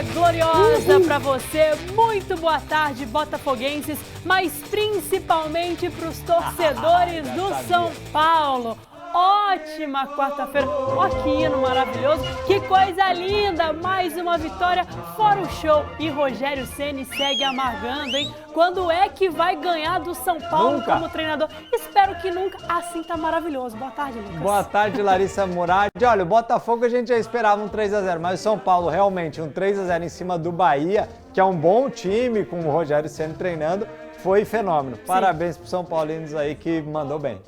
gloriosa para você, muito boa tarde, botafoguenses, mas principalmente para os torcedores do São Paulo. Ótima quarta-feira, ó que hino maravilhoso, que coisa linda, mais uma vitória, fora o show. E Rogério Ceni segue amargando, hein? Quando é que vai ganhar do São Paulo como treinador? Espero que nunca, assim tá maravilhoso. Boa tarde, Lucas. Boa tarde, Larissa Murad. Olha, o Botafogo a gente já esperava um 3-0, mas o São Paulo realmente um 3-0 em cima do Bahia, que é um bom time com o Rogério Ceni treinando, foi fenômeno. Parabéns pro São Paulinos aí que mandou bem.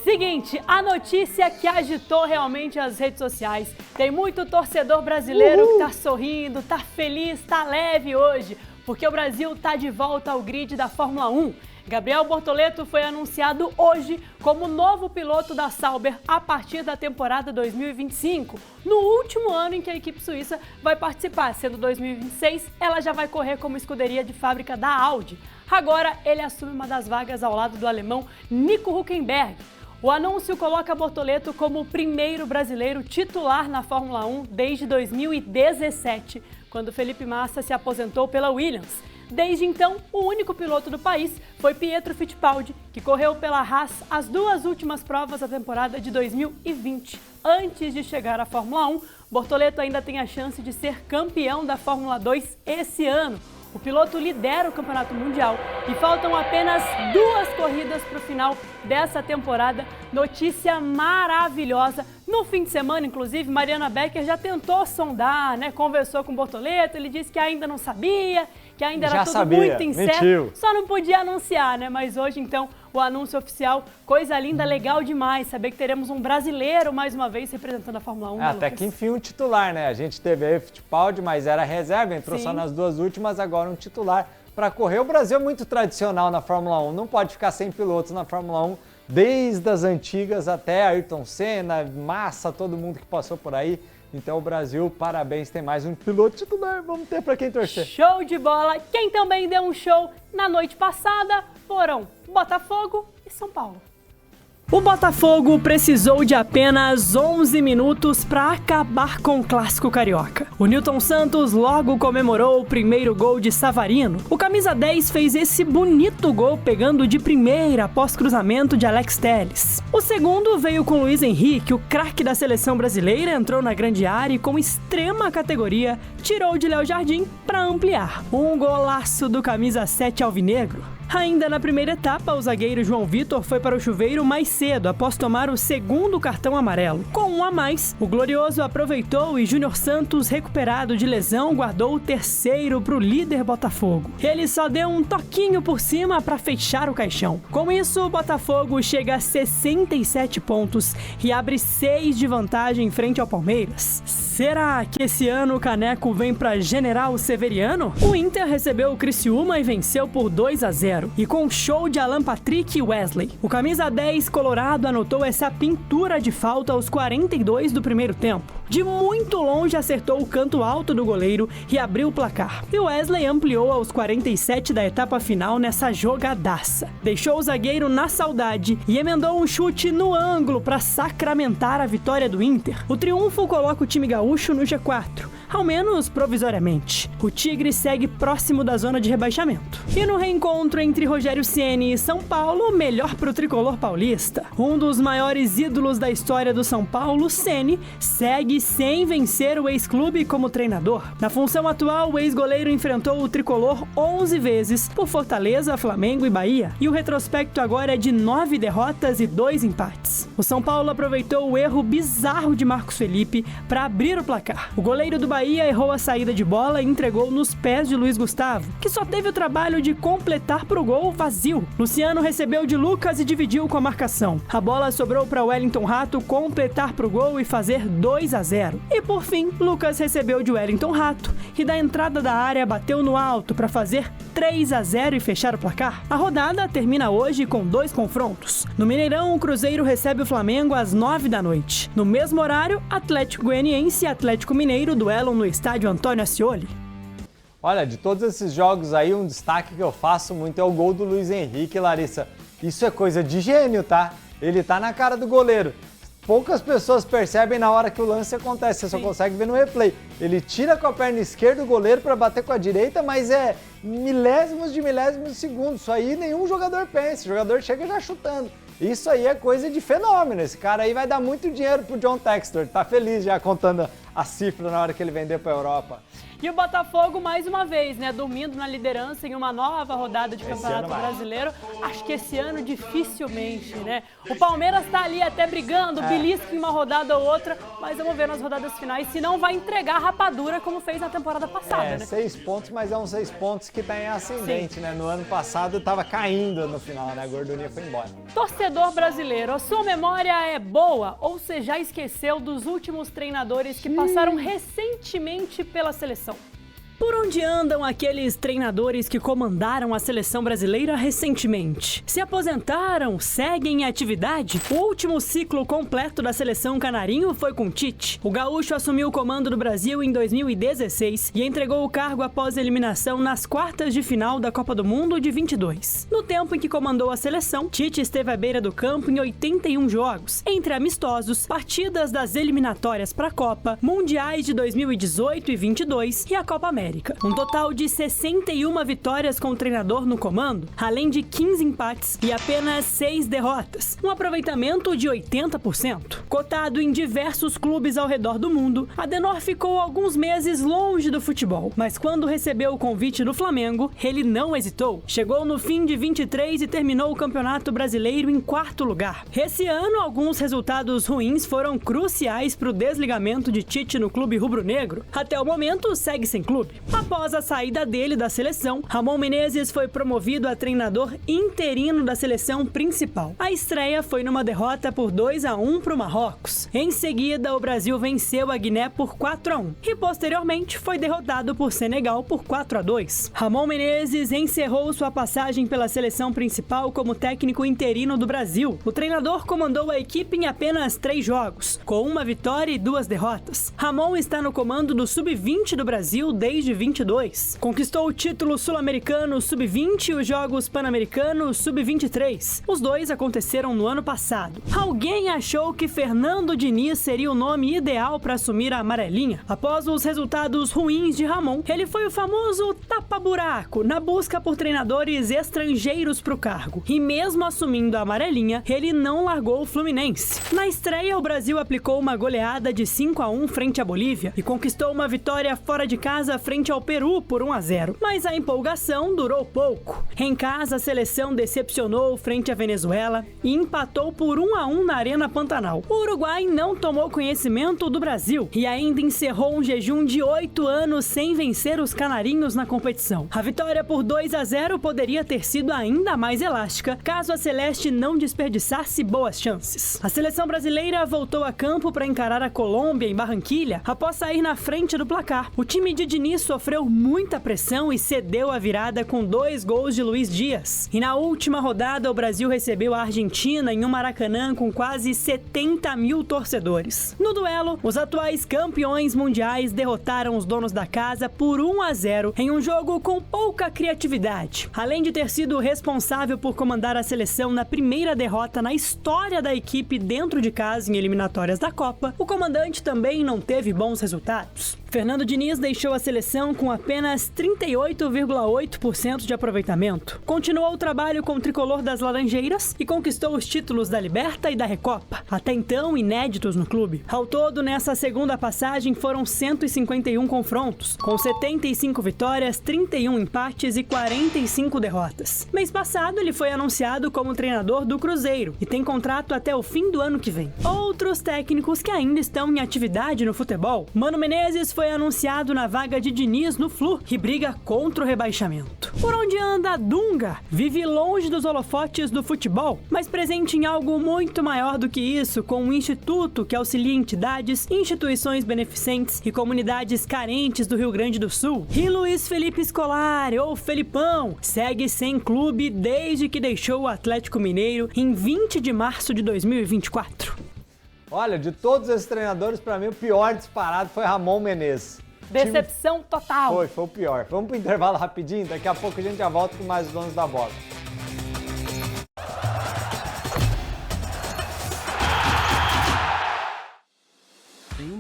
Seguinte, a notícia que agitou realmente as redes sociais. Tem muito torcedor brasileiro que tá sorrindo, tá feliz, tá leve hoje, porque o Brasil tá de volta ao grid da Fórmula 1. Gabriel Bortoleto foi anunciado hoje como novo piloto da Sauber a partir da temporada 2025, no último ano em que a equipe suíça vai participar, sendo 2026, ela já vai correr como escuderia de fábrica da Audi. Agora ele assume uma das vagas ao lado do alemão Nico Hülkenberg. O anúncio coloca Bortoleto como o primeiro brasileiro titular na Fórmula 1 desde 2017, quando Felipe Massa se aposentou pela Williams. Desde então, o único piloto do país foi Pietro Fittipaldi, que correu pela Haas as duas últimas provas da temporada de 2020. Antes de chegar à Fórmula 1, Bortoleto ainda tem a chance de ser campeão da Fórmula 2 esse ano. O piloto lidera o Campeonato Mundial e faltam apenas 2 corridas para o final dessa temporada. Notícia maravilhosa. No fim de semana, inclusive, Mariana Becker já tentou sondar, conversou com o Bortoleto, ele disse que ainda não sabia, que ainda era tudo muito incerto. Mentiu. Só não podia anunciar, Mas hoje, então, o anúncio oficial, coisa linda, legal demais. Saber que teremos um brasileiro, mais uma vez, representando a Fórmula 1. Até que enfim um titular, A gente teve aí o Fittipaldi, mas era reserva, entrou só nas 2 últimas, agora um titular para correr. O Brasil é muito tradicional na Fórmula 1, não pode ficar sem pilotos na Fórmula 1, desde as antigas até Ayrton Senna, Massa, todo mundo que passou por aí. Então o Brasil, parabéns, tem mais um piloto titular, vamos ter para quem torcer. Show de bola! Quem também deu um show na noite passada foram Botafogo e São Paulo. O Botafogo precisou de apenas 11 minutos para acabar com o clássico carioca. O Nilton Santos logo comemorou o primeiro gol de Savarino. O camisa 10 fez esse bonito gol pegando de primeira após cruzamento de Alex Telles. O segundo veio com Luiz Henrique, o craque da seleção brasileira, entrou na grande área e com extrema categoria tirou de Léo Jardim para ampliar. Um golaço do camisa 7 alvinegro. Ainda na primeira etapa, o zagueiro João Vitor foi para o chuveiro mais cedo após tomar o segundo cartão amarelo. Com um a mais, o Glorioso aproveitou e Júnior Santos, recuperado de lesão, guardou o terceiro para o líder Botafogo. Ele só deu um toquinho por cima para fechar o caixão. Com isso, o Botafogo chega a 67 pontos e abre 6 de vantagem frente ao Palmeiras. Será que esse ano o caneco vem para General Severiano? O Inter recebeu o Criciúma e venceu por 2-0. E com um show de Alan Patrick e Wesley. O camisa 10 colorado anotou essa pintura de falta aos 42 do primeiro tempo. De muito longe acertou o canto alto do goleiro e abriu o placar. E Wesley ampliou aos 47 da etapa final nessa jogadaça. Deixou o zagueiro na saudade e emendou um chute no ângulo para sacramentar a vitória do Inter. O triunfo coloca o time gaúcho no G4, ao menos provisoriamente. O Tigre segue próximo da zona de rebaixamento. E no reencontro entre Rogério Ceni e São Paulo, melhor pro tricolor paulista. Um dos maiores ídolos da história do São Paulo, Ceni, segue sem vencer o ex-clube como treinador. Na função atual, o ex-goleiro enfrentou o tricolor 11 vezes por Fortaleza, Flamengo e Bahia. E o retrospecto agora é de 9 derrotas e 2 empates. O São Paulo aproveitou o erro bizarro de Marcos Felipe para abrir o placar. O goleiro do Bahia errou a saída de bola e entregou nos pés de Luiz Gustavo, que só teve o trabalho de completar pro gol vazio. Luciano recebeu de Lucas e dividiu com a marcação. A bola sobrou para Wellington Rato completar pro gol e fazer 2-0. E por fim, Lucas recebeu de Wellington Rato e da entrada da área bateu no alto para fazer 3-0 e fechar o placar. A rodada termina hoje com 2 confrontos. No Mineirão, o Cruzeiro recebe o Flamengo às 9 da noite. No mesmo horário, Atlético Goianiense e Atlético Mineiro duelam no estádio Antônio Ascioli. Olha, de todos esses jogos aí, um destaque que eu faço muito é o gol do Luiz Henrique, Larissa. Isso é coisa de gênio, tá? Ele tá na cara do goleiro. poucas pessoas percebem na hora que o lance acontece, você só consegue ver no replay. Ele tira com a perna esquerda o goleiro para bater com a direita, mas é milésimos de segundo. Isso aí nenhum jogador pensa, o jogador chega já chutando. Isso aí é coisa de fenômeno. Esse cara aí vai dar muito dinheiro pro John Textor. Tá feliz já contando a cifra na hora que ele vender pra Europa. E o Botafogo, mais uma vez, né, dormindo na liderança em uma nova rodada de Campeonato Brasileiro. Acho que esse ano dificilmente, né? O Palmeiras tá ali até brigando, belisca em uma rodada ou outra, mas vamos ver nas rodadas finais se não vai entregar a rapadura como fez na temporada passada, né? 6 pontos, mas é uns 6 pontos que tá em ascendente, né? No ano passado tava caindo no final, né? A gordurinha foi embora. Torcedor brasileiro, a sua memória é boa ou você já esqueceu dos últimos treinadores que passaram recentemente pela seleção? Por onde andam aqueles treinadores que comandaram a seleção brasileira recentemente? Se aposentaram? Seguem em atividade? O último ciclo completo da seleção canarinho foi com Tite. O gaúcho assumiu o comando do Brasil em 2016 e entregou o cargo após a eliminação nas quartas de final da Copa do Mundo de 22. No tempo em que comandou a seleção, Tite esteve à beira do campo em 81 jogos, entre amistosos, partidas das eliminatórias para a Copa, mundiais de 2018 e 22 e a Copa América. Um total de 61 vitórias com o treinador no comando, além de 15 empates e apenas 6 derrotas, um aproveitamento de 80%. Cotado em diversos clubes ao redor do mundo, Adenor ficou alguns meses longe do futebol, mas quando recebeu o convite do Flamengo, ele não hesitou. Chegou no fim de 23 e terminou o Campeonato Brasileiro em 4º lugar. Esse ano, alguns resultados ruins foram cruciais para o desligamento de Tite no clube rubro-negro. Até o momento, segue sem clube. Após a saída dele da seleção, Ramon Menezes foi promovido a treinador interino da seleção principal. A estreia foi numa derrota por 2-1 para o Marrocos. Em seguida, o Brasil venceu a Guiné por 4-1 e posteriormente foi derrotado por Senegal por 4-2. Ramon Menezes encerrou sua passagem pela seleção principal como técnico interino do Brasil. O treinador comandou a equipe em apenas 3 jogos, com 1 vitória e 2 derrotas. Ramon está no comando do Sub-20 do Brasil desde 22. Conquistou o título sul-americano Sub-20 e os Jogos Pan-Americanos Sub-23. Os dois aconteceram no ano passado. Alguém achou que Fernando Diniz seria o nome ideal para assumir a amarelinha? Após os resultados ruins de Ramon, ele foi o famoso tapa-buraco na busca por treinadores estrangeiros para o cargo. E mesmo assumindo a amarelinha, ele não largou o Fluminense. Na estreia, o Brasil aplicou uma goleada de 5-1 frente à Bolívia e conquistou uma vitória fora de casa frente ao Peru por 1-0. Mas a empolgação durou pouco. Em casa, a seleção decepcionou frente à Venezuela e empatou por 1-1 na Arena Pantanal. O Uruguai não tomou conhecimento do Brasil e ainda encerrou um jejum de 8 anos sem vencer os canarinhos na competição. A vitória por 2-0 poderia ter sido ainda mais elástica caso a Celeste não desperdiçasse boas chances. A seleção brasileira voltou a campo para encarar a Colômbia em Barranquilha após sair na frente do placar. O time de Diniz sofreu muita pressão e cedeu a virada com 2 gols de Luiz Dias. E na última rodada, o Brasil recebeu a Argentina em um Maracanã com quase 70 mil torcedores. No duelo, os atuais campeões mundiais derrotaram os donos da casa por 1-0 em um jogo com pouca criatividade. Além de ter sido responsável por comandar a seleção na primeira derrota na história da equipe dentro de casa em eliminatórias da Copa, o comandante também não teve bons resultados. Fernando Diniz deixou a seleção com apenas 38,8% de aproveitamento. Continuou o trabalho com o tricolor das Laranjeiras e conquistou os títulos da Liberta e da Recopa, até então inéditos no clube. Ao todo, nessa segunda passagem foram 151 confrontos, com 75 vitórias, 31 empates e 45 derrotas. Mês passado, ele foi anunciado como treinador do Cruzeiro e tem contrato até o fim do ano que vem. Outros técnicos que ainda estão em atividade no futebol: Mano Menezes foi anunciado na vaga de Diniz no Flu e briga contra o rebaixamento. Por onde anda Dunga? Vive longe dos holofotes do futebol, mas presente em algo muito maior do que isso, com um instituto que auxilia entidades, instituições beneficentes e comunidades carentes do Rio Grande do Sul. E Luiz Felipe Scolari, ou Felipão, segue sem clube desde que deixou o Atlético Mineiro em 20 de março de 2024. Olha, de todos esses treinadores, para mim, o pior disparado foi Ramon Menezes. Decepção total. Foi o pior. Vamos pro intervalo rapidinho, daqui a pouco a gente já volta com mais os donos da bola.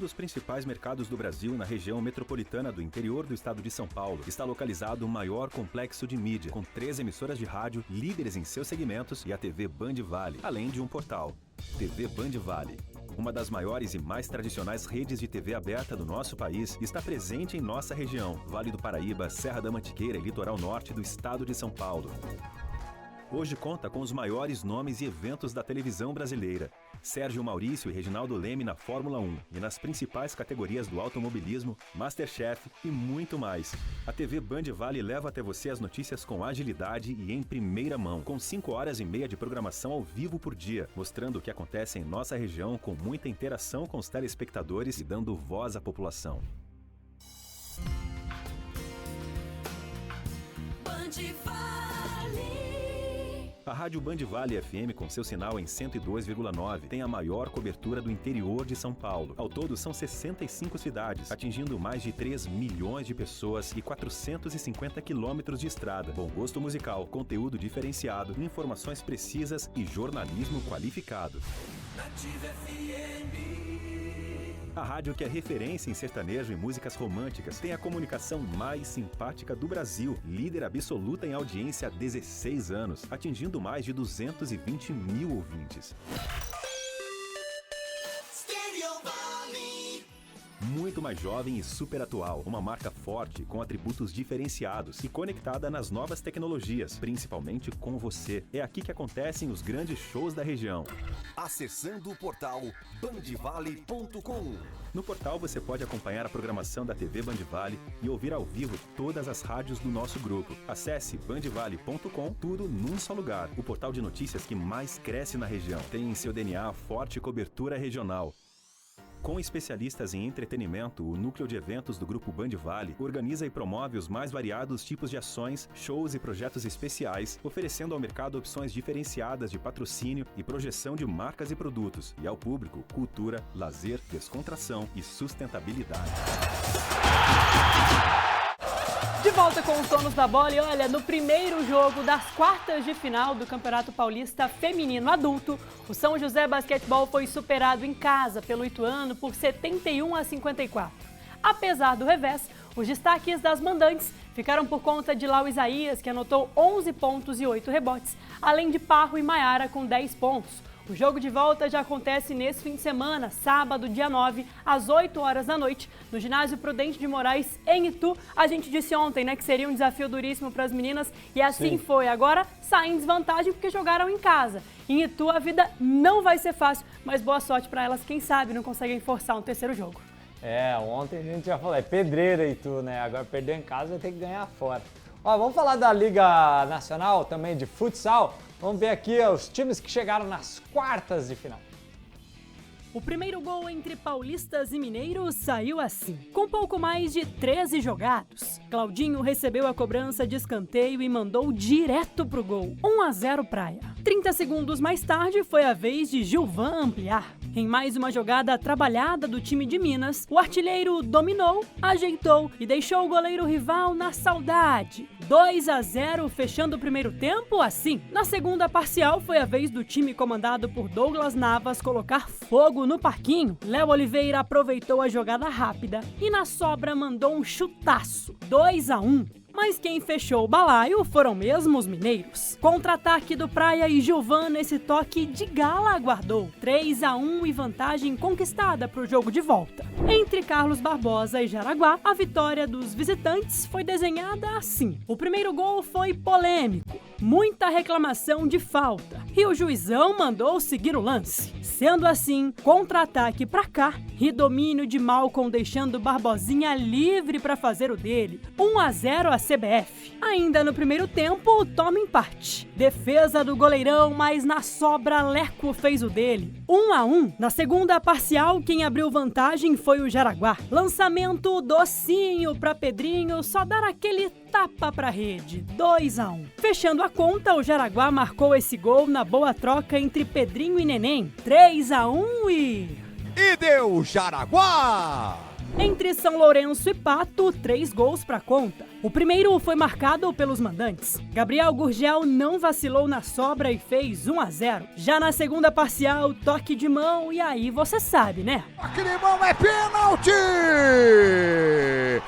dos principais mercados do Brasil na região metropolitana do interior do estado de São Paulo, está localizado o maior complexo de mídia, com 3 emissoras de rádio líderes em seus segmentos e a TV Band Vale, além de um portal. TV Band Vale, uma das maiores e mais tradicionais redes de TV aberta do nosso país, está presente em nossa região, Vale do Paraíba, Serra da Mantiqueira e litoral norte do estado de São Paulo. Hoje conta com os maiores nomes e eventos da televisão brasileira. Sérgio Maurício e Reginaldo Leme na Fórmula 1 e nas principais categorias do automobilismo, MasterChef e muito mais. A TV Band Vale leva até você as notícias com agilidade e em primeira mão, com 5 horas e meia de programação ao vivo por dia, mostrando o que acontece em nossa região com muita interação com os telespectadores e dando voz à população. Band Vale. A Rádio Band Vale FM, com seu sinal em 102,9, tem a maior cobertura do interior de São Paulo. Ao todo, são 65 cidades, atingindo mais de 3 milhões de pessoas e 450 quilômetros de estrada. Bom gosto musical, conteúdo diferenciado, informações precisas e jornalismo qualificado. Nativa FM. A rádio que é referência em sertanejo e músicas românticas tem a comunicação mais simpática do Brasil, líder absoluta em audiência há 16 anos, atingindo mais de 220 mil ouvintes. Muito mais jovem e super atual, uma marca forte com atributos diferenciados e conectada nas novas tecnologias, principalmente com você. É aqui que acontecem os grandes shows da região. Acessando o portal bandvale.com. No portal você pode acompanhar a programação da TV Band Vale e ouvir ao vivo todas as rádios do nosso grupo. Acesse bandvale.com, tudo num só lugar. O portal de notícias que mais cresce na região. Tem em seu DNA forte cobertura regional. Com especialistas em entretenimento, o núcleo de eventos do Grupo Band Vale organiza e promove os mais variados tipos de ações, shows e projetos especiais, oferecendo ao mercado opções diferenciadas de patrocínio e projeção de marcas e produtos, e ao público, cultura, lazer, descontração e sustentabilidade. De volta com os donos da bola e olha, no primeiro jogo das quartas de final do Campeonato Paulista Feminino Adulto, o São José Basquetebol foi superado em casa pelo Ituano por 71-54. Apesar do revés, os destaques das mandantes ficaram por conta de Lau Isaías, que anotou 11 pontos e 8 rebotes, além de Parro e Maiara com 10 pontos. O jogo de volta já acontece nesse fim de semana, sábado, dia 9, às 8 horas da noite, no Ginásio Prudente de Moraes, em Itu. A gente disse ontem, né, que seria um desafio duríssimo para as meninas e assim Sim. foi. Agora saem em desvantagem porque jogaram em casa. Em Itu a vida não vai ser fácil, mas boa sorte para elas, quem sabe não conseguem forçar um terceiro jogo. Ontem a gente já falou, é pedreira Itu, né? Agora perder em casa vai ter que ganhar fora. Ó, vamos falar da Liga Nacional também de futsal. Vamos ver aqui os times que chegaram nas quartas de final. O primeiro gol entre paulistas e mineiros saiu assim. Com pouco mais de 13 jogados, Claudinho recebeu a cobrança de escanteio e mandou direto pro gol. 1-0 Praia. 30 segundos mais tarde foi a vez de Gilvan ampliar. Em mais uma jogada trabalhada do time de Minas, o artilheiro dominou, ajeitou e deixou o goleiro rival na saudade. 2-0 fechando o primeiro tempo assim. Na segunda parcial foi a vez do time comandado por Douglas Navas colocar fogo no parquinho. Léo Oliveira aproveitou a jogada rápida e na sobra mandou um chutaço. 2-1. Mas quem fechou o balaio foram mesmo os mineiros. Contra-ataque do Praia e Gilvan nesse toque de gala aguardou. 3-1 e vantagem conquistada para o jogo de volta. Entre Carlos Barbosa e Jaraguá, a vitória dos visitantes foi desenhada assim. O primeiro gol foi polêmico, muita reclamação de falta e o juizão mandou seguir o lance. Sendo assim, contra-ataque para cá e domínio de Malcom deixando Barbosinha livre para fazer o dele. 1-0 a CBF. Ainda no primeiro tempo, toma empate. Defesa do goleirão, mas na sobra Leco fez o dele. 1-1. Na segunda parcial, quem abriu vantagem foi o Jaraguá. Lançamento docinho para Pedrinho, só dar aquele tapa pra rede. 2-1. Fechando a conta, o Jaraguá marcou esse gol na boa troca entre Pedrinho e Neném. 3-1 e deu Jaraguá! Entre São Lourenço e Pato, 3 gols para conta. O primeiro foi marcado pelos mandantes. Gabriel Gurgel não vacilou na sobra e fez 1-0. Já na segunda parcial, toque de mão e aí você sabe, né? Toque de mão é pênalti!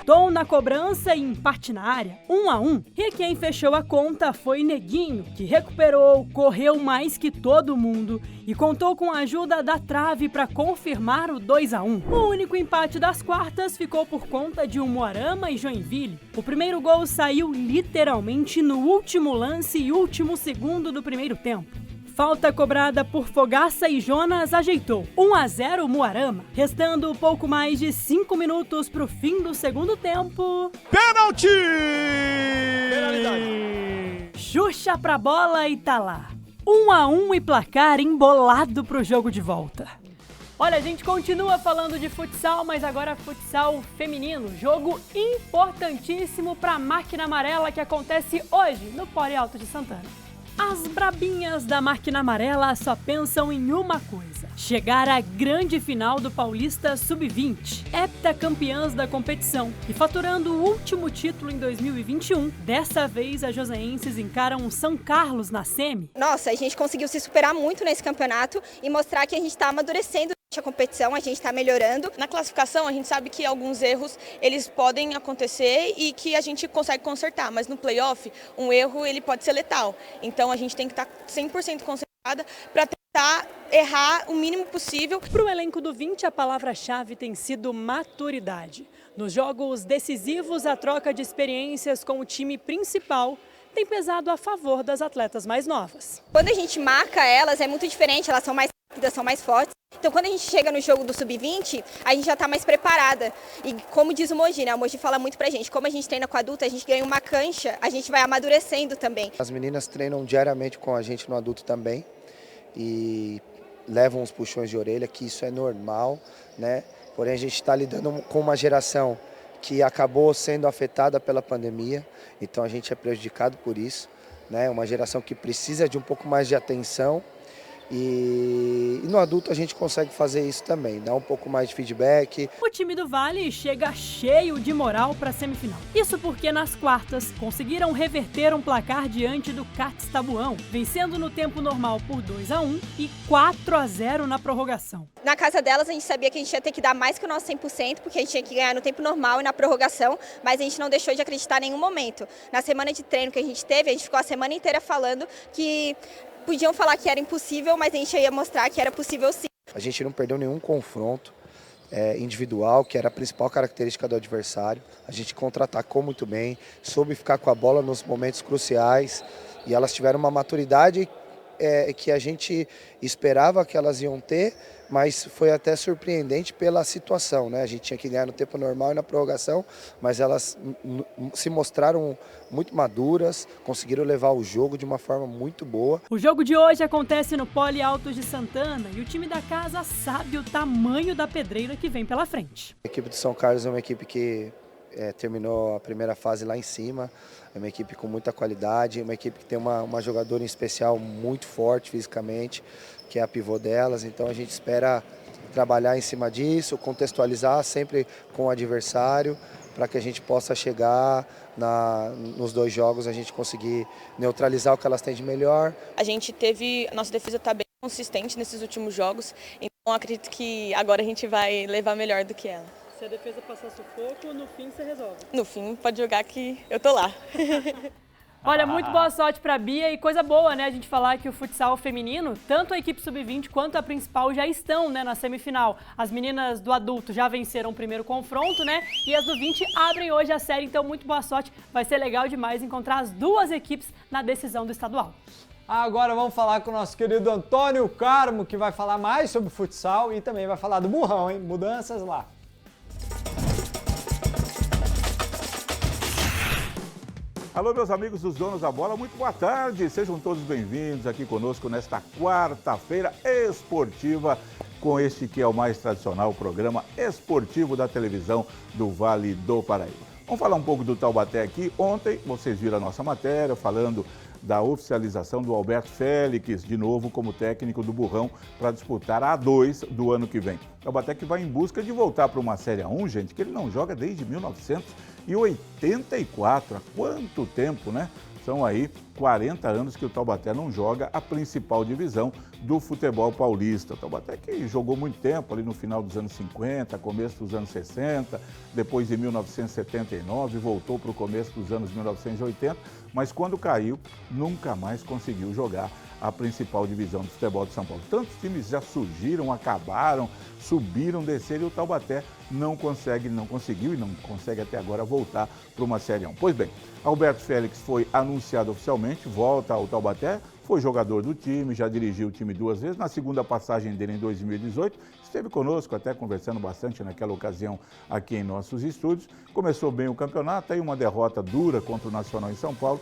Tom na cobrança e empate na área, 1-1. E quem fechou a conta foi Neguinho, que recuperou, correu mais que todo mundo e contou com a ajuda da trave para confirmar o 2-1. O único empate das quartas ficou por conta de Umuarama e Joinville. O primeiro gol saiu literalmente no último lance e último segundo do primeiro tempo. Falta cobrada por Fogaça e Jonas ajeitou. 1-0 Umuarama, restando pouco mais de 5 minutos para o fim do segundo tempo. Pênalti! Penalidade. Xuxa pra bola e tá lá. 1-1 e placar embolado pro jogo de volta. Olha, a gente continua falando de futsal, mas agora futsal feminino. Jogo importantíssimo pra Máquina Amarela que acontece hoje no Poli Alto de Santana. As brabinhas da Máquina Amarela só pensam em uma coisa: chegar à grande final do Paulista Sub-20, heptacampeãs da competição. E faturando o último título em 2021, dessa vez as joseenses encaram o São Carlos na semi. Nossa, a gente conseguiu se superar muito nesse campeonato e mostrar que a gente está amadurecendo a competição, a gente está melhorando. Na classificação, a gente sabe que alguns erros eles podem acontecer e que a gente consegue consertar, mas no playoff, um erro ele pode ser letal. Então a gente tem que estar 100% concentrada para tentar errar o mínimo possível. Para o elenco do 20, a palavra-chave tem sido maturidade. Nos jogos decisivos, a troca de experiências com o time principal tem pesado a favor das atletas mais novas. Quando a gente marca elas, é muito diferente, elas são mais rápidas, são mais fortes. Então, quando a gente chega no jogo do Sub-20, a gente já está mais preparada. E como diz o Mogi, né? O Mogi fala muito pra gente, como a gente treina com adulto, a gente ganha uma cancha, a gente vai amadurecendo também. As meninas treinam diariamente com a gente no adulto também e levam uns puxões de orelha, que isso é normal, né? Porém, a gente está lidando com uma geração que acabou sendo afetada pela pandemia, então a gente é prejudicado por isso, né? Uma geração que precisa de um pouco mais de atenção. E no adulto a gente consegue fazer isso também, dar um pouco mais de feedback. O time do Vale chega cheio de moral para a semifinal. Isso porque nas quartas conseguiram reverter um placar diante do CATS Tabuão, vencendo no tempo normal por 2-1 e 4-0 na prorrogação. Na casa delas a gente sabia que a gente ia ter que dar mais que o nosso 100%, porque a gente tinha que ganhar no tempo normal e na prorrogação, mas a gente não deixou de acreditar em nenhum momento. Na semana de treino que a gente teve, a gente ficou a semana inteira falando que podiam falar que era impossível, mas a gente ia mostrar que era possível sim. A gente não perdeu nenhum confronto individual, que era a principal característica do adversário. A gente contra-atacou muito bem, soube ficar com a bola nos momentos cruciais e elas tiveram uma maturidade que a gente esperava que elas iam ter, mas foi até surpreendente pela situação, né? A gente tinha que ganhar no tempo normal e na prorrogação, mas elas se mostraram muito maduras, conseguiram levar o jogo de uma forma muito boa. O jogo de hoje acontece no Poli Alto de Santana e o time da casa sabe o tamanho da pedreira que vem pela frente. A equipe do São Carlos é uma equipe que terminou a primeira fase lá em cima, é uma equipe com muita qualidade, é uma equipe que tem uma jogadora em especial muito forte fisicamente, que é a pivô delas, então a gente espera trabalhar em cima disso, contextualizar sempre com o adversário, para que a gente possa chegar nos 2 jogos, a gente conseguir neutralizar o que elas têm de melhor. A nossa defesa está bem consistente nesses últimos jogos, então acredito que agora a gente vai levar melhor do que ela. Se a defesa passar sufoco, no fim você resolve. No fim, pode jogar que eu tô lá. Olha, muito boa sorte pra Bia e coisa boa, né? A gente falar que o futsal feminino, tanto a equipe sub-20 quanto a principal já estão, né, na semifinal. As meninas do adulto já venceram o primeiro confronto, né? E as do 20 abrem hoje a série, então muito boa sorte. Vai ser legal demais encontrar as 2 equipes na decisão do estadual. Agora vamos falar com o nosso querido Antônio Carmo, que vai falar mais sobre futsal e também vai falar do burrão, hein? Mudanças lá. Alô, meus amigos dos Donos da Bola, muito boa tarde. Sejam todos bem-vindos aqui conosco nesta quarta-feira esportiva, com este que é o mais tradicional programa esportivo da televisão do Vale do Paraíba. Vamos falar um pouco do Taubaté aqui. Ontem vocês viram a nossa matéria falando da oficialização do Alberto Félix, de novo como técnico do Burrão, para disputar a A2 do ano que vem. O Taubaté que vai em busca de voltar para uma Série A1, gente, que ele não joga desde 1984. Há quanto tempo, né? São aí 40 anos que o Taubaté não joga a principal divisão do futebol paulista. O Taubaté que jogou muito tempo ali no final dos anos 50, começo dos anos 60, depois em 1979, voltou para o começo dos anos 1980, mas quando caiu, nunca mais conseguiu jogar a principal divisão do futebol de São Paulo. Tantos times já surgiram, acabaram, subiram, desceram e o Taubaté não conseguiu e não consegue até agora voltar para uma Série 1. Pois bem, Alberto Félix foi anunciado oficialmente, volta ao Taubaté, foi jogador do time, já dirigiu o time 2 vezes. Na segunda passagem dele em 2018, esteve conosco, até conversando bastante naquela ocasião aqui em nossos estúdios. Começou bem o campeonato, aí uma derrota dura contra o Nacional em São Paulo,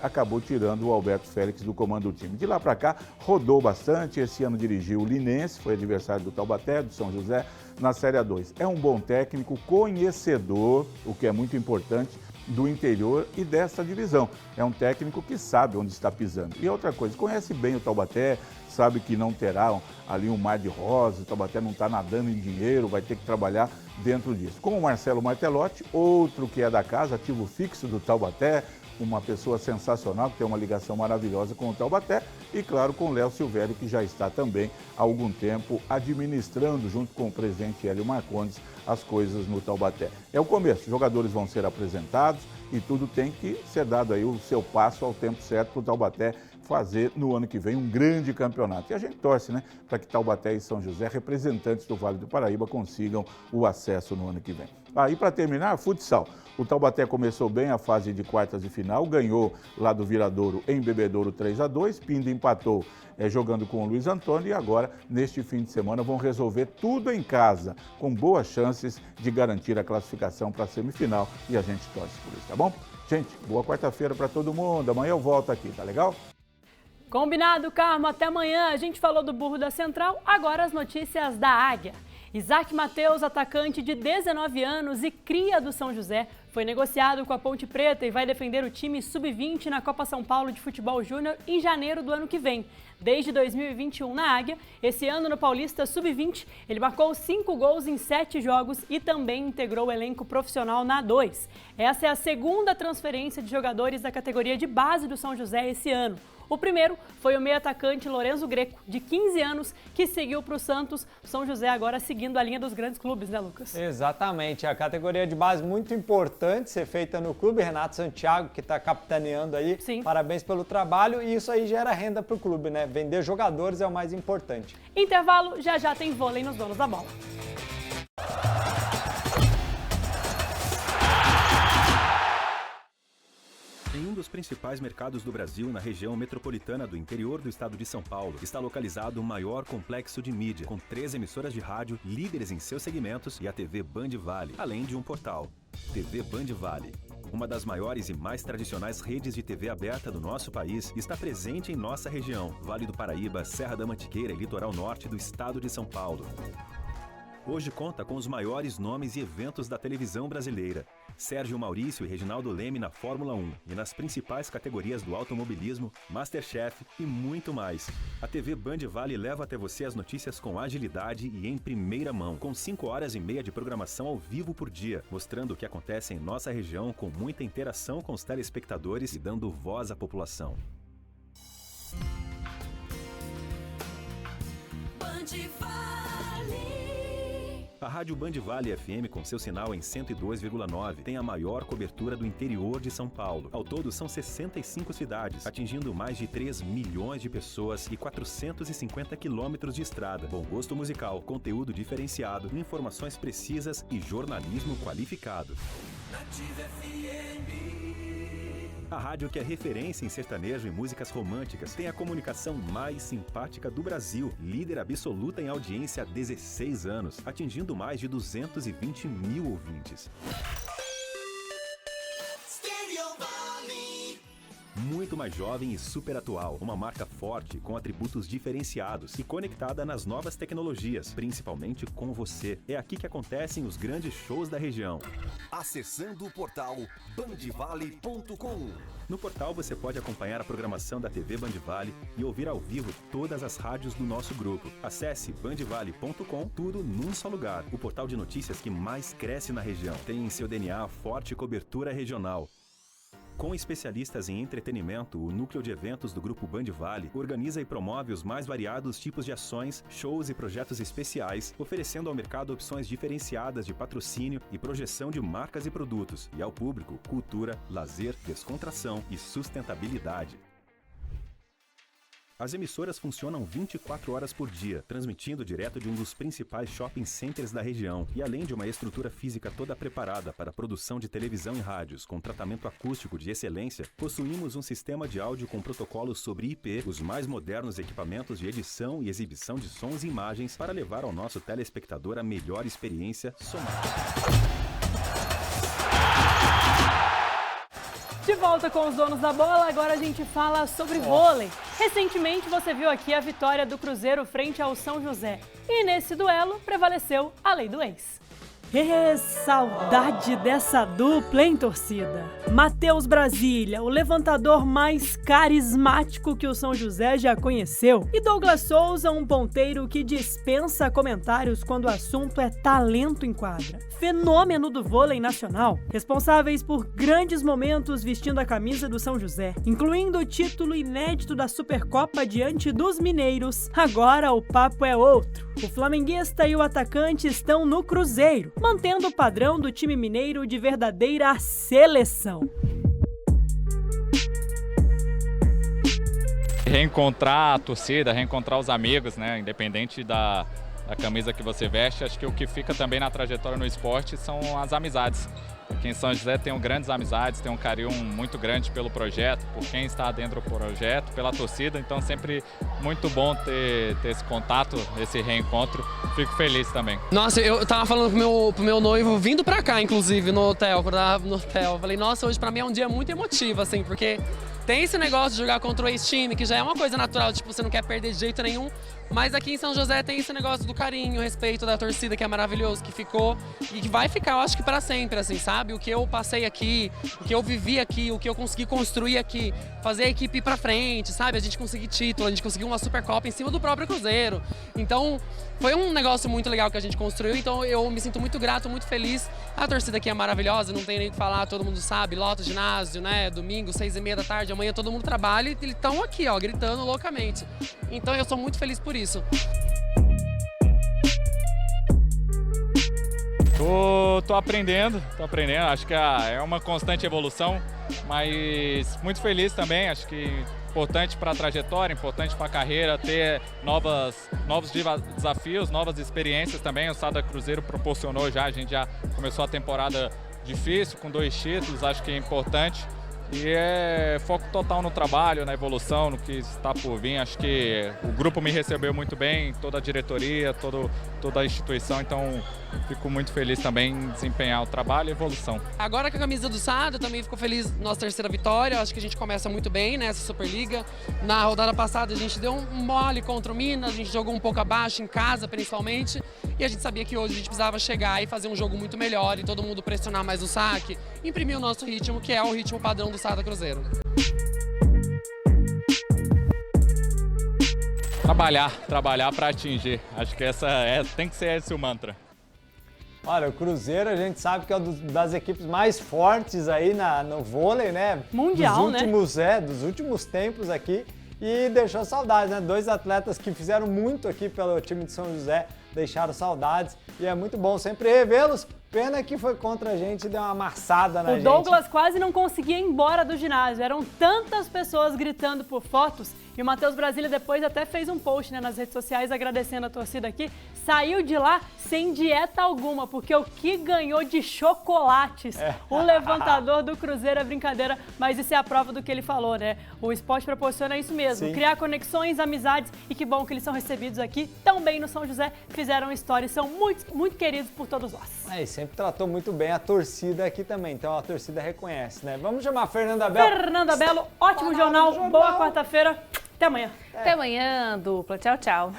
acabou tirando o Alberto Félix do comando do time. De lá para cá, rodou bastante, esse ano dirigiu o Linense, foi adversário do Taubaté, do São José, na Série A2. É um bom técnico, conhecedor, o que é muito importante, do interior e dessa divisão. É um técnico que sabe onde está pisando. E outra coisa, conhece bem o Taubaté, sabe que não terá ali um mar de rosas, o Taubaté não está nadando em dinheiro, vai ter que trabalhar dentro disso. Com o Marcelo Martelotti, outro que é da casa, ativo fixo do Taubaté, uma pessoa sensacional, que tem uma ligação maravilhosa com o Taubaté, e claro, com o Léo Silvério, que já está também há algum tempo administrando, junto com o presidente Hélio Marcondes, as coisas no Taubaté. É o começo, os jogadores vão ser apresentados e tudo tem que ser dado aí o seu passo ao tempo certo para o Taubaté fazer no ano que vem um grande campeonato. E a gente torce, né, para que Taubaté e São José, representantes do Vale do Paraíba, consigam o acesso no ano que vem. Aí, para terminar, futsal. O Taubaté começou bem a fase de quartas de final, ganhou lá do Viradouro em Bebedouro 3-2, Pinda empatou jogando com o Luiz Antônio e agora, neste fim de semana, vão resolver tudo em casa, com boas chances de garantir a classificação para a semifinal e a gente torce por isso, tá bom? Gente, boa quarta-feira para todo mundo, amanhã eu volto aqui, tá legal? Combinado, Carmo, até amanhã. A gente falou do Burro da Central, agora as notícias da Águia. Isaac Matheus, atacante de 19 anos e cria do São José, foi negociado com a Ponte Preta e vai defender o time sub-20 na Copa São Paulo de Futebol Júnior em janeiro do ano que vem. Desde 2021 na Águia, esse ano no Paulista Sub-20, ele marcou 5 gols em 7 jogos e também integrou o elenco profissional na A2. Essa é a segunda transferência de jogadores da categoria de base do São José esse ano. O primeiro foi o meio-atacante Lorenzo Greco, de 15 anos, que seguiu para o Santos. São José agora seguindo a linha dos grandes clubes, né, Lucas? Exatamente, a categoria de base muito importante ser feita no clube. Renato Santiago, que está capitaneando aí, Sim. Parabéns pelo trabalho e isso aí gera renda para o clube, né? Vender jogadores é o mais importante. Intervalo, já tem vôlei nos Donos da Bola. Em um dos principais mercados do Brasil, na região metropolitana do interior do estado de São Paulo, está localizado o maior complexo de mídia, com 3 emissoras de rádio, líderes em seus segmentos e a TV Band Vale, além de um portal. TV Band Vale, uma das maiores e mais tradicionais redes de TV aberta do nosso país, está presente em nossa região, Vale do Paraíba, Serra da Mantiqueira e litoral norte do estado de São Paulo. Hoje conta com os maiores nomes e eventos da televisão brasileira. Sérgio Maurício e Reginaldo Leme na Fórmula 1 e nas principais categorias do automobilismo, Masterchef e muito mais. A TV Band Vale leva até você as notícias com agilidade e em primeira mão, com 5 horas e meia de programação ao vivo por dia, mostrando o que acontece em nossa região com muita interação com os telespectadores e dando voz à população. Band Vale. A Rádio Band Vale FM, com seu sinal em 102,9, tem a maior cobertura do interior de São Paulo. Ao todo, são 65 cidades, atingindo mais de 3 milhões de pessoas e 450 quilômetros de estrada. Bom gosto musical, conteúdo diferenciado, informações precisas e jornalismo qualificado. Nativa FM. A rádio que é referência em sertanejo e músicas românticas tem a comunicação mais simpática do Brasil, líder absoluta em audiência há 16 anos, atingindo mais de 220 mil ouvintes. Stereo Vale. Muito muito mais jovem e super atual. Uma marca forte com atributos diferenciados e conectada nas novas tecnologias, principalmente com você. É aqui que acontecem os grandes shows da região. Acessando o portal bandvale.com. No portal você pode acompanhar a programação da TV Bandvale e ouvir ao vivo todas as rádios do nosso grupo. Acesse bandvale.com, tudo num só lugar. O portal de notícias que mais cresce na região. Tem em seu DNA forte cobertura regional. Com especialistas em entretenimento, o núcleo de eventos do Grupo Bandvale organiza e promove os mais variados tipos de ações, shows e projetos especiais, oferecendo ao mercado opções diferenciadas de patrocínio e projeção de marcas e produtos, e ao público, cultura, lazer, descontração e sustentabilidade. As emissoras funcionam 24 horas por dia, transmitindo direto de um dos principais shopping centers da região. E além de uma estrutura física toda preparada para a produção de televisão e rádios com tratamento acústico de excelência, possuímos um sistema de áudio com protocolos sobre IP, os mais modernos equipamentos de edição e exibição de sons e imagens para levar ao nosso telespectador a melhor experiência sonora. De volta com os donos da bola, agora a gente fala sobre vôlei. Recentemente você viu aqui a vitória do Cruzeiro frente ao São José. E nesse duelo prevaleceu a lei do ex. Saudade dessa dupla, hein, torcida? Matheus Brasília, o levantador mais carismático que o São José já conheceu. E Douglas Souza, um ponteiro que dispensa comentários quando o assunto é talento em quadra. Fenômeno do vôlei nacional. Responsáveis por grandes momentos vestindo a camisa do São José, incluindo o título inédito da Supercopa diante dos mineiros. Agora o papo é outro. O flamenguista e o atacante estão no Cruzeiro, mantendo o padrão do time mineiro de verdadeira seleção. Reencontrar a torcida, reencontrar os amigos, né? Independente da camisa que você veste, acho que o que fica também na trajetória no esporte são as amizades. Aqui em São José tenho grandes amizades, tenho um carinho muito grande pelo projeto, por quem está dentro do projeto, pela torcida, então sempre muito bom ter esse contato, esse reencontro, fico feliz também. Nossa, eu tava falando pro meu noivo, vindo pra cá, inclusive, no hotel, quando eu tava no hotel, eu falei, nossa, hoje pra mim é um dia muito emotivo, assim, porque tem esse negócio de jogar contra o ex-time, que já é uma coisa natural, tipo, você não quer perder de jeito nenhum, mas aqui em São José tem esse negócio do carinho, respeito da torcida, que é maravilhoso, que ficou e que vai ficar, eu acho que pra sempre, assim, sabe? O que eu passei aqui, o que eu vivi aqui, o que eu consegui construir aqui, fazer a equipe ir pra frente, sabe? A gente conseguir título, a gente conseguiu uma Supercopa em cima do próprio Cruzeiro. Então, foi um negócio muito legal que a gente construiu, então eu me sinto muito grato, muito feliz. A torcida aqui é maravilhosa, não tem nem o que falar, todo mundo sabe, lota o ginásio, né? Domingo, 6h30 da tarde, amanhã todo mundo trabalha e eles estão aqui, ó, gritando loucamente. Então eu sou muito feliz por isso. Tô aprendendo, acho que é uma constante evolução, mas muito feliz também, acho que importante para a trajetória, importante para a carreira, ter novos desafios, novas experiências também. O Sada Cruzeiro proporcionou já, a gente já começou a temporada difícil, com 2 títulos, acho que é importante. E é foco total no trabalho, na evolução, no que está por vir. Acho que o grupo me recebeu muito bem, toda a diretoria, toda a instituição, então fico muito feliz também em desempenhar o trabalho e a evolução. Agora com a camisa do Sada, também fico feliz na nossa 3ª vitória, acho que a gente começa muito bem nessa Superliga. Na rodada passada a gente deu um mole contra o Minas, a gente jogou um pouco abaixo em casa principalmente, e a gente sabia que hoje a gente precisava chegar e fazer um jogo muito melhor e todo mundo pressionar mais o saque, imprimir o nosso ritmo, que é o ritmo padrão do Sada Cruzeiro. Trabalhar para atingir. Acho que tem que ser esse o mantra. Olha, o Cruzeiro a gente sabe que é uma das equipes mais fortes aí no vôlei, né? Mundial, dos últimos tempos aqui. E deixou saudades, né? 2 atletas que fizeram muito aqui pelo time de São José, deixaram saudades. E é muito bom sempre revê-los. Pena que foi contra a gente e deu uma amassada na gente. O Douglas quase não conseguia ir embora do ginásio. Eram tantas pessoas gritando por fotos E o Matheus Brasília depois até fez um post, né, nas redes sociais agradecendo a torcida aqui. Saiu de lá sem dieta alguma, porque o que ganhou de chocolates o levantador do Cruzeiro é brincadeira, mas isso é a prova do que ele falou, né? O esporte proporciona isso mesmo, criar conexões, amizades, e que bom que eles são recebidos aqui tão bem no São José, fizeram história e são muito queridos por todos nós. E sempre tratou muito bem a torcida aqui também, então a torcida reconhece, né? Vamos chamar a Fernanda Belo. Fernanda Belo, ótimo jornal, boa quarta-feira, até amanhã. Até amanhã, dupla. Tchau, tchau.